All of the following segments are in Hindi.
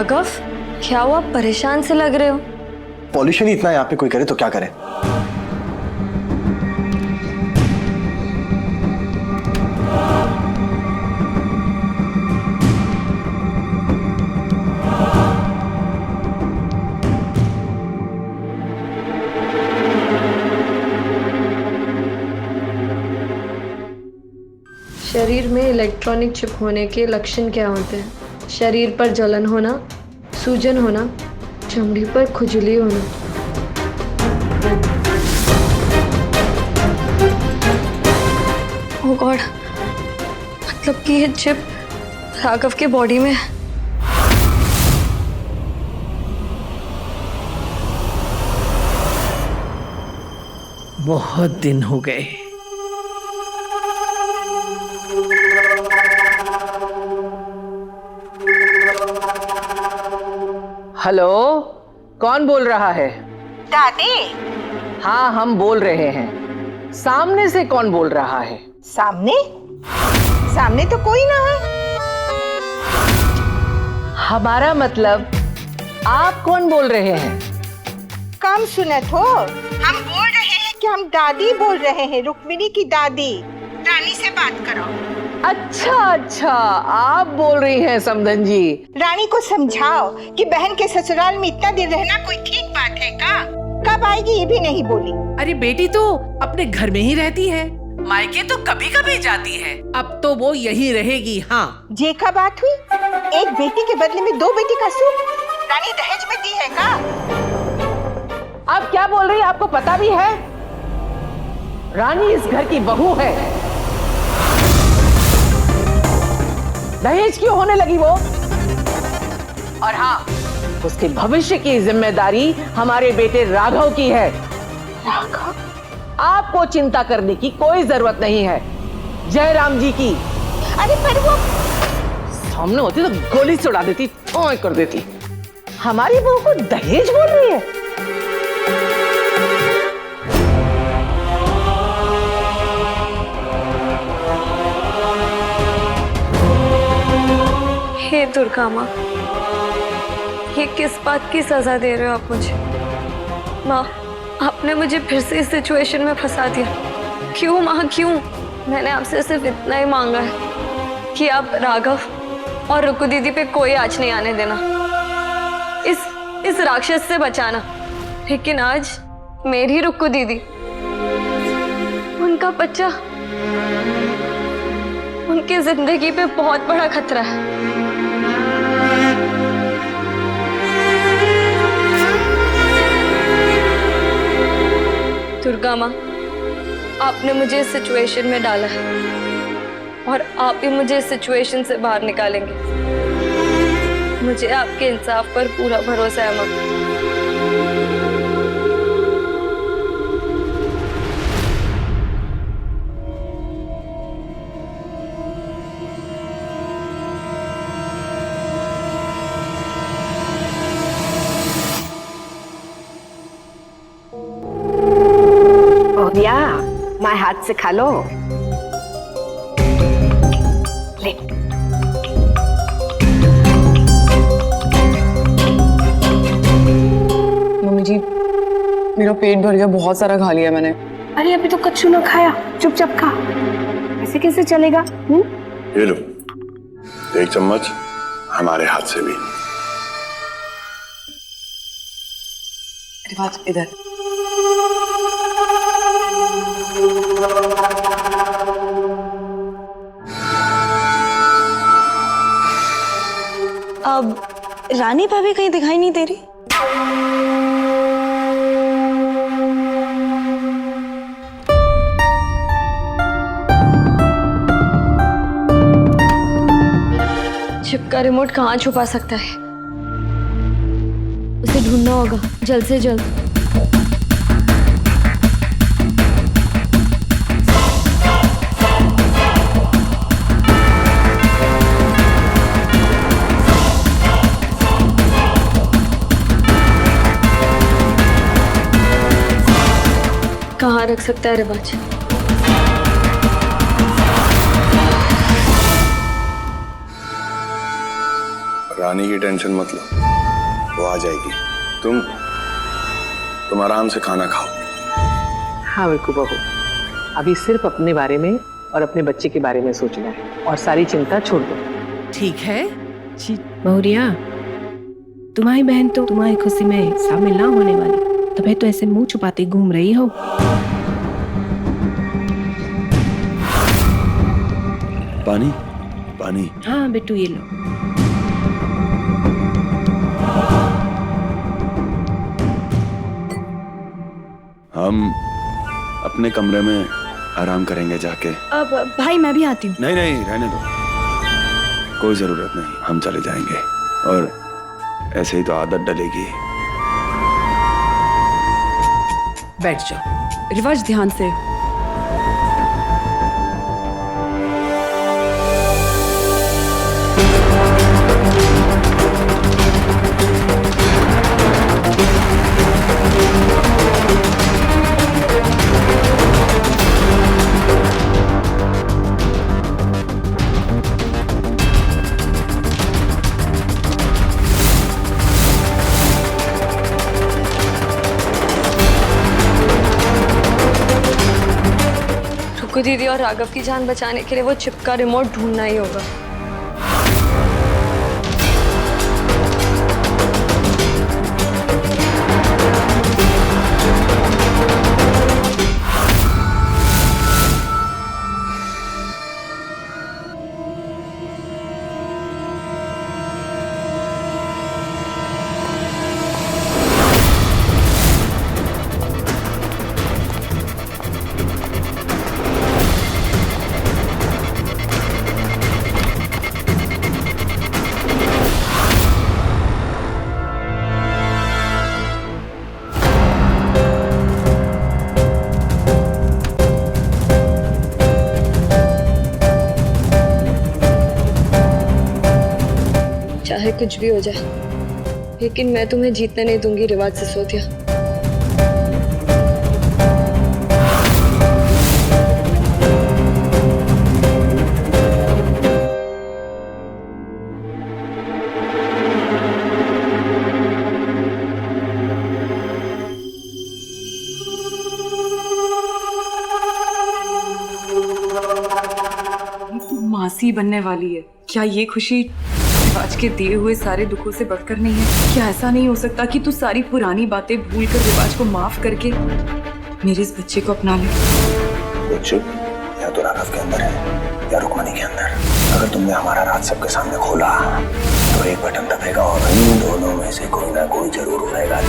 राघव, क्या हुआ? परेशान से लग रहे हो। पॉल्यूशन ही इतना है यहाँ पे, कोई करे तो क्या करे। शरीर में इलेक्ट्रॉनिक चिप होने के लक्षण क्या होते हैं? शरीर पर जलन होना, सूजन होना, चमड़ी पर खुजली होना। ओह गॉड, मतलब कि ये चिप राघव के बॉडी में है। बहुत दिन हो गए। हेलो, कौन बोल रहा है? दादी। हाँ, हम बोल रहे हैं। सामने से कौन बोल रहा है? सामने? सामने तो कोई ना है। हमारा मतलब आप कौन बोल रहे हैं? कम सुनत हो? हम बोल रहे हैं कि हम दादी बोल रहे हैं, रुक्मिणी की दादी। रानी से बात करो। अच्छा अच्छा, आप बोल रही हैं समधन जी। रानी को समझाओ कि बहन के ससुराल में इतना दिन रहना कोई ठीक बात है का? कब आएगी ये भी नहीं बोली। अरे बेटी तो अपने घर में ही रहती है, मायके तो कभी कभी जाती है। अब तो वो यही रहेगी। हाँ, जे का बात हुई? एक बेटी के बदले में 2 बेटी का सुख रानी दहेज में दी है का? आप क्या बोल रही हैं? आपको पता भी है रानी इस घर की बहू है। दहेज क्यों होने लगी वो? और हाँ, उसके भविष्य की जिम्मेदारी हमारे बेटे राघव की है। राघव? आपको चिंता करने की कोई जरूरत नहीं है, जयराम जी की। अरे पर वो सामने होती तो गोली से उड़ा देती, ठोय कर देती। हमारी बहू को दहेज बोल रही है? हे दुर्गा माँ, ये किस बात की सजा दे रहे हो आप मुझे? माँ, आपने मुझे फिर से इस सिचुएशन में फंसा दिया। क्यों माँ, क्यों? मैंने आपसे सिर्फ इतना ही मांगा है कि आप राघव और रुकू दीदी पे कोई आँच नहीं आने देना, इस राक्षस से बचाना। लेकिन आज मेरी रुकू दीदी, उनका बच्चा, उनकी जिंदगी पे बहुत बड़ा खतरा है। दुर्गा माँ, आपने मुझे इस सिचुएशन में डाला है और आप ही मुझे इस सिचुएशन से बाहर निकालेंगे। मुझे आपके इंसाफ पर पूरा भरोसा है माँ। या मैं हाथ से खा लो। ले। मम्मी जी, मेरा पेट भर गया, बहुत सारा खा लिया मैंने। अरे अभी तो कच्चू ना खाया, चुपचाप खा। ऐसे कैसे चलेगा? ये लो, 1 चम्मच हमारे हाथ से भी। अरे बात इधर। अब रानी भाभी कहीं दिखाई नहीं दे रही। चिप का रिमोट कहाँ छुपा सकता है? उसे ढूंढना होगा जल्द से जल्द। कहाँ रख सकता है रिवाज? रानी की टेंशन मत लो, वो आ जाएगी। तुम आराम से खाना खाओ। हाँ मेरे बहू, अभी सिर्फ अपने बारे में और अपने बच्चे के बारे में सोचना है और सारी चिंता छोड़ दो। ठीक है। बहुरिया, तुम्हारी बहन तो तुम्हारी खुशी में शामिल ना होने वाली, तभी तो ऐसे मुंह छुपाते घूम रही हो। पानी पानी। हाँ बेटू, ये लो। हम अपने कमरे में आराम करेंगे जाके। अब भाई मैं भी आती हूँ। नहीं नहीं, रहने दो, कोई जरूरत नहीं, हम चले जाएंगे। और ऐसे ही तो आदत डलेगी। बैठ जाओ, रिवाज ध्यान से। रुकू दीदी, और राघव की जान बचाने के लिए वो चिप का रिमोट ढूंढना ही होगा। चाहे कुछ भी हो जाए, लेकिन मैं तुम्हें जीतने नहीं दूंगी रिवाज सिसोदिया। मासी बनने वाली है, क्या ये खुशी रिवाज के दिए हुए सारे दुखों से बढ़कर नहीं है? क्या ऐसा नहीं हो सकता कि तू सारी पुरानी बातें भूलकर रिवाज को माफ करके मेरे इस बच्चे को अपना ले? कुछ या तो राघव के अंदर है या रुक्मणी के अंदर। अगर तुमने हमारा राज सबके सामने खोला तो एक बटन दबेगा और इन दोनों में से कोई ना कोई जरूर उड़ेगा।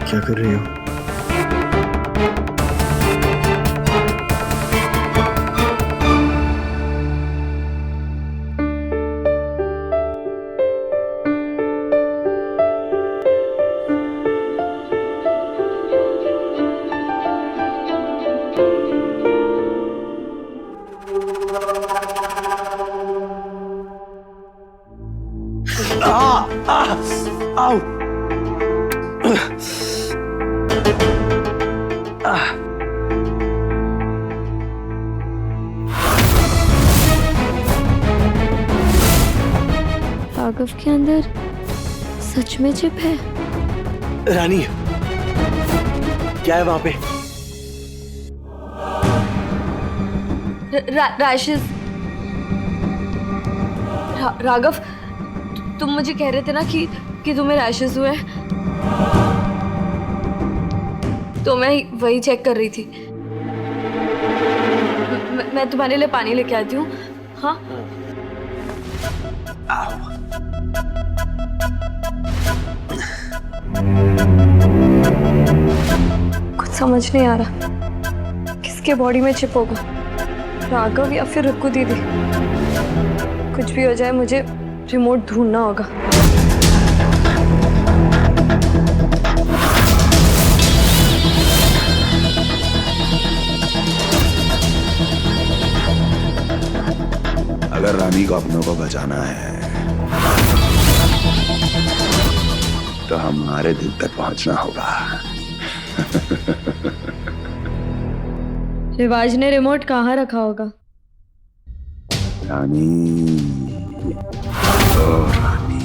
क्या कर रही हो? राघव के अंदर सच में चिप है। रानी, क्या है वहां पे? रैशेस। राघव, तुम मुझे कह रहे थे ना कि तुम्हें रैशेस हुए हैं, तो मैं वही चेक कर रही थी। मैं तुम्हारे लिए पानी लेके आती हूँ। हाँ, कुछ समझ नहीं आ रहा किसके बॉडी में चिप होगा, राघव या फिर रुक्कू दीदी। कुछ भी हो जाए, मुझे रिमोट ढूंढना होगा। अगर रानी को अपनों को बचाना है तो हमारे दिल तक पहुंचना होगा। रिवाज ने रिमोट कहाँ रखा होगा? रानी, ओ रानी।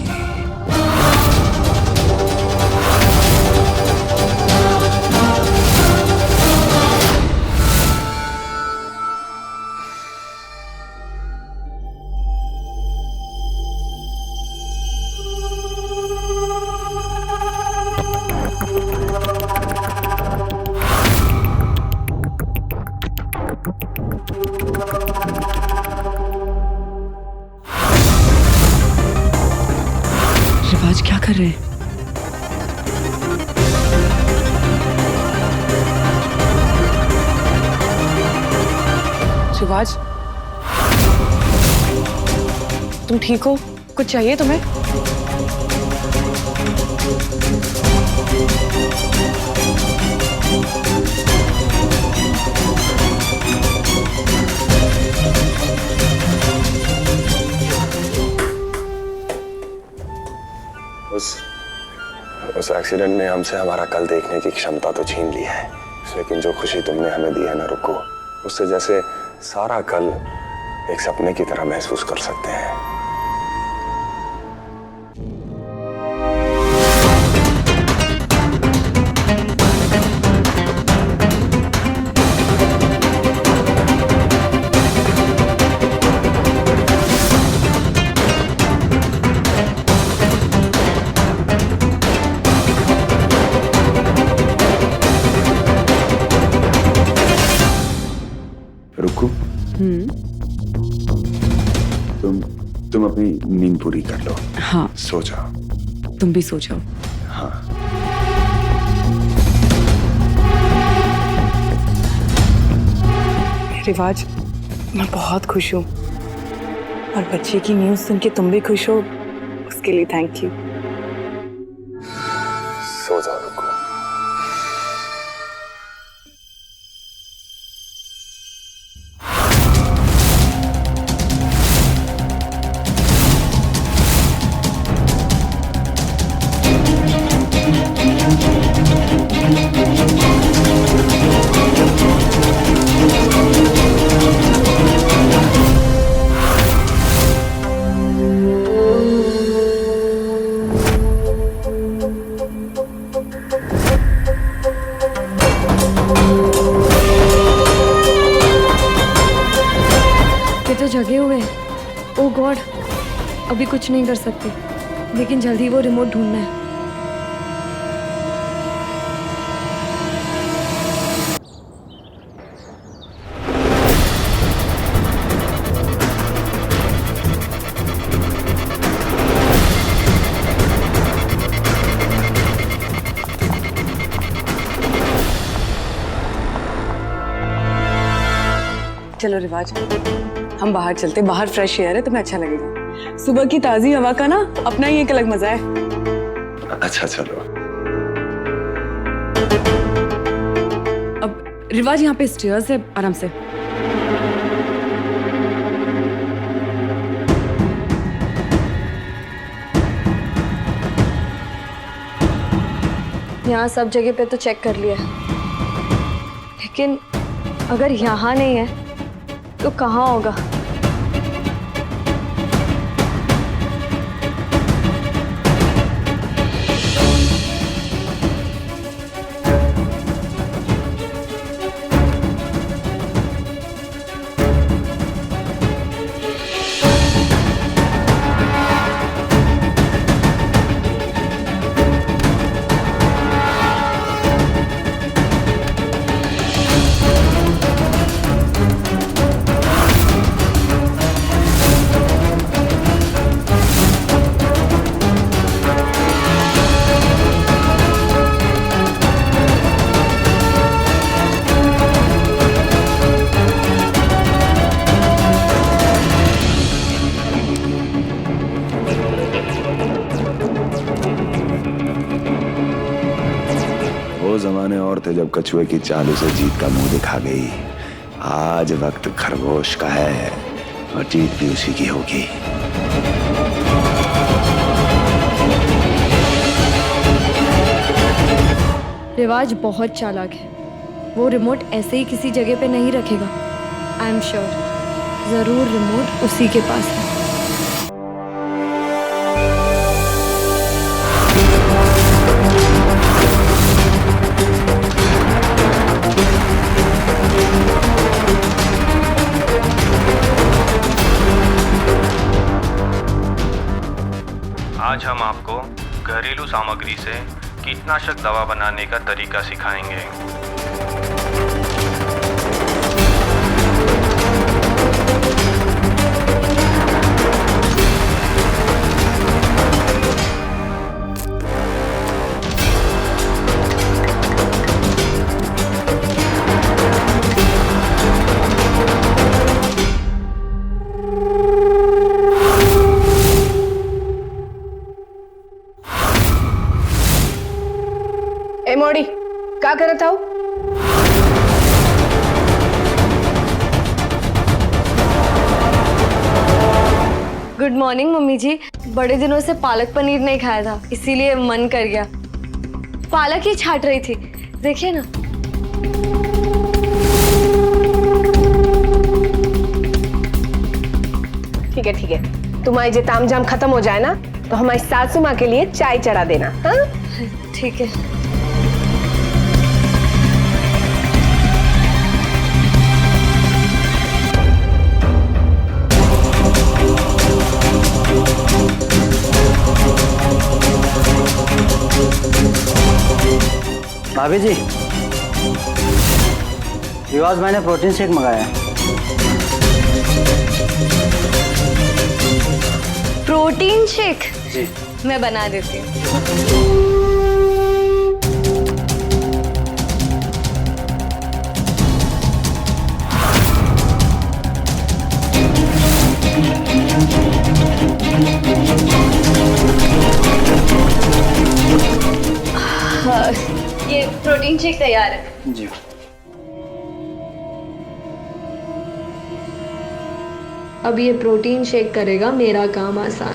रिवाज क्या कर रहे हैं? रिवाज, तुम ठीक हो? कुछ चाहिए तुम्हें? उस एक्सीडेंट ने हमसे हमारा कल देखने की क्षमता तो छीन ली है, लेकिन जो खुशी तुमने हमें दी है ना रुको, उससे जैसे सारा कल एक सपने की तरह महसूस कर सकते हैं। रुको, तुम अपनी नींद पूरी कर लो। हाँ, सो जाओ। तुम भी सो जाओ। हाँ। रिवाज, मैं बहुत खुश हूँ, और बच्चे की न्यूज़ सुन के तुम भी खुश हो, उसके लिए थैंक यू। सो जाओ रुको। तो जगे हुए हैं। ओह गॉड, अभी कुछ नहीं कर सकते, लेकिन जल्दी वो रिमोट ढूंढना है। चलो रिवाज, हम बाहर चलते, बाहर फ्रेश एयर है, तुम्हें अच्छा लगेगा। सुबह की ताजी हवा का ना अपना ही एक अलग मजा है। अच्छा चलो। अब रिवाज, यहाँ पे स्टेयर्स है, आराम से। यहाँ सब जगह पे तो चेक कर लिया, लेकिन अगर यहाँ नहीं है तो कहाँ होगा? वो जमाने और थे जब कछुए की चाल उसे जीत का मुंह दिखा गई। आज वक्त खरगोश का है और जीत भी उसी की होगी। रिवाज बहुत चालाक है, वो रिमोट ऐसे ही किसी जगह पे नहीं रखेगा। आई एम श्योर जरूर रिमोट उसी के पास है। आज हम आपको घरेलू सामग्री से कीटनाशक दवा बनाने का तरीका सिखाएंगे। ए मोड़ी, क्या करत हो? गुड मॉर्निंग मम्मी जी। बड़े दिनों से पालक पनीर नहीं खाया था, इसीलिए मन कर गया। पालक ही छाट रही थी, देखिए ना। ठीक है ठीक है, तुम्हारी जे तामझाम खत्म हो जाए ना तो हमारी सासू माँ के लिए चाय चढ़ा देना। हाँ ठीक है। भाभी जी, रिवाज मैंने प्रोटीन शेक मंगाया है। Protein shake? जी मैं बना देती हूँ। ये प्रोटीन शेक तैयार है। जी अब ये प्रोटीन शेक करेगा मेरा काम आसान।